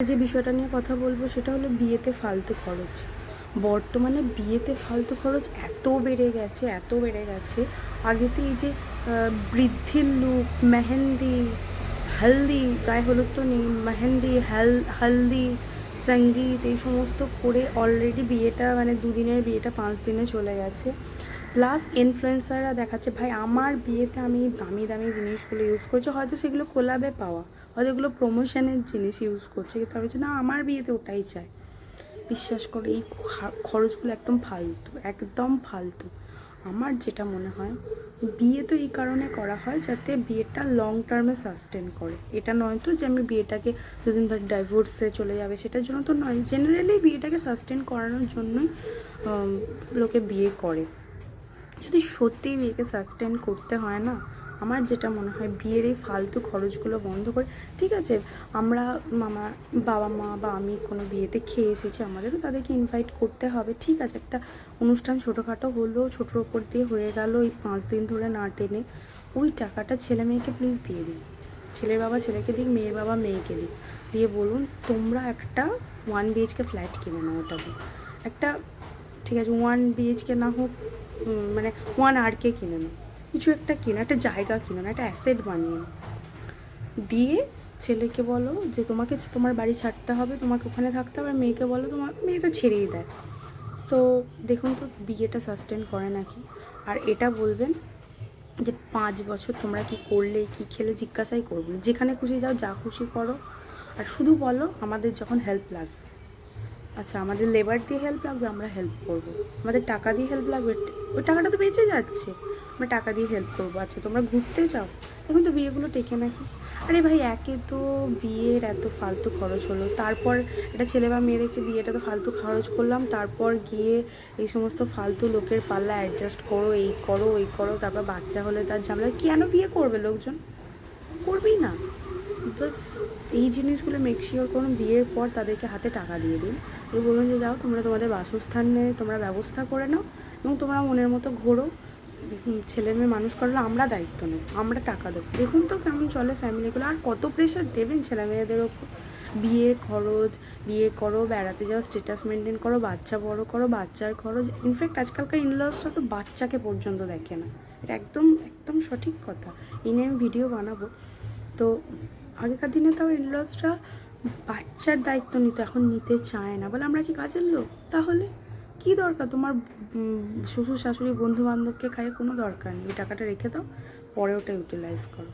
যে বিষয়টা নিয়ে কথা বলবো সেটা হলো বিয়েতে ফালতু খরচ। বর্তমানে বিয়েতে ফালতু খরচ এত বেড়ে গেছে। আগেতে এই যে বৃদ্ধির লুক, মেহেন্দি, হালদি, গায়ে হলুদ তো নেই, মেহেন্দি, হালদি, সঙ্গীত, এই সমস্ত করে অলরেডি বিয়েটা মানে 2 দিনের বিয়েটা 5 দিনে চলে গেছে। প্লাস ইনফ্লুয়েন্সাররা দেখাচ্ছে ভাই আমার বিয়েতে আমি দামি দামি জিনিসগুলো ইউজ করছি, হয়তো সেগুলো কোলাবে পাওয়া, হয়তো এগুলো প্রমোশনের জিনিস ইউজ করছে, কিন্তু আমি না আমার বিয়েতে ওটাই চাই। বিশ্বাস করে এই খরচগুলো একদম ফালতু। আমার যেটা মনে হয় বিয়ে তো এই কারণে করা হয় যাতে বিয়েটা লং টার্মে সাস্টেন করে। এটা নয় তো যে আমি বিয়েটাকে 2 দিন পর ডাইভোর্সে চলে যাবে, সেটার জন্য তো নয়। জেনারেলি বিয়েটাকে সাস্টেন করানোর জন্যই লোকে বিয়ে করে। যদি সত্যিই বিয়েকে সাস্টেন করতে হয় না, আমার যেটা মনে হয় বিয়ের এই ফালতু খরচগুলো বন্ধ করে, ঠিক আছে আমরা আমার বাবা মা বা আমি কোনো বিয়েতে খেয়ে এসেছি, আমাদেরও তাদেরকে ইনভাইট করতে হবে, ঠিক আছে, একটা অনুষ্ঠান ছোটোখাটো হলো, ছোটোর ওপর দিয়ে হয়ে গেল, এই 5 দিন ধরে না টেনে ওই টাকাটা ছেলে মেয়েকে প্লিজ দিয়ে দিন। ছেলের বাবা ছেলেকে দিক, মেয়ের বাবা মেয়েকে দিক, দিয়ে বলুন তোমরা একটা 1 BHK ফ্ল্যাট কিনে নাও। ওটা দিই একটা, ঠিক আছে 1 BHK না হোক, মানে 1 RK কিনে নাও, কিছু একটা কিনে, একটা জায়গা কিনে না, একটা অ্যাসেট বানিয়ে নাও। দিয়ে ছেলেকে বলো যে তোমাকে তোমার বাড়ি ছাড়তে হবে, তোমাকে ওখানে থাকতে হবে, মেয়েকে বলো তোমার মেয়ে তো ছেড়েই দেয়। সো দেখুন তো বিয়েটা সাস্টেন করে নাকি। আর এটা বলবেন যে 5 বছর তোমরা কি করলে, কি খেলে, জিজ্ঞাসাই করবো, যেখানে খুশি যাও, যা খুশি করো, আর শুধু বলো আমাদের যখন হেল্প লাগবে, আচ্ছা আমাদের লেবার দিয়ে হেল্প লাগবে, আমরা হেল্প করবো, আমাদের টাকা দিয়ে হেল্প লাগবে, ওই টাকাটা তো বেঁচে যাচ্ছে, আমরা টাকা দিয়ে হেল্প করবো। আচ্ছা তোমরা ঘুরতে চাও, এখন তো বিয়েগুলো টেকে নাকি। আরে ভাই একে তো বিয়ের এত ফালতু খরচ হলো, তারপর একটা ছেলে বা মেয়ে দেখছে বিয়েটা তো ফালতু খরচ করলাম, তারপর গিয়ে এই সমস্ত ফালতু লোকের পাল্লা অ্যাডজাস্ট করো, এই করো ওই করো, তারপর বাচ্চা হলে তার ঝামেলা, কেন বিয়ে করবে লোকজন? করবেই না। বাস এই জিনিসগুলো মেক শিওর করুন, বিয়ের পর তাদেরকে হাতে টাকা দিয়ে দিন, এই বলুন যে যাও তোমরা তোমাদের বাসস্থানে তোমরা ব্যবস্থা করে নাও এবং তোমরা মনের মতো ঘোরো, ছেলে মেয়ে মানুষ করলে আমরা দায়িত্ব নেব, আমরা টাকা দেবো। দেখুন তো কেমন চলে ফ্যামিলিগুলো, আর কত প্রেশার দেবেন ছেলে মেয়েদের ওপর। বিয়ের খরচ, বিয়ে করো, বেড়াতে যাও, স্ট্যাটাস মেনটেন করো, বাচ্চা বড় করো, বাচ্চার খরচ, ইনফ্যাক্ট আজকালকার ইনলসরা তো বাচ্চাকে পর্যন্ত দেখে না। এটা একদম একদম সঠিক কথা, এই নিয়ে আমি ভিডিও বানাবো। তো আগেকার দিনে তাও ইনলসরা বাচ্চার দায়িত্ব নিত, এখন নিতে চায় না, বলে আমরা কি কাজের লোক? তাহলে কি দরকার তোমার শ্বশুর শাশুড়ি বন্ধু বান্ধবকে খাইয়ে? কোনো দরকার নেই, ওই টাকাটা রেখে দাও, পরে ওটা ইউটিলাইজ করো।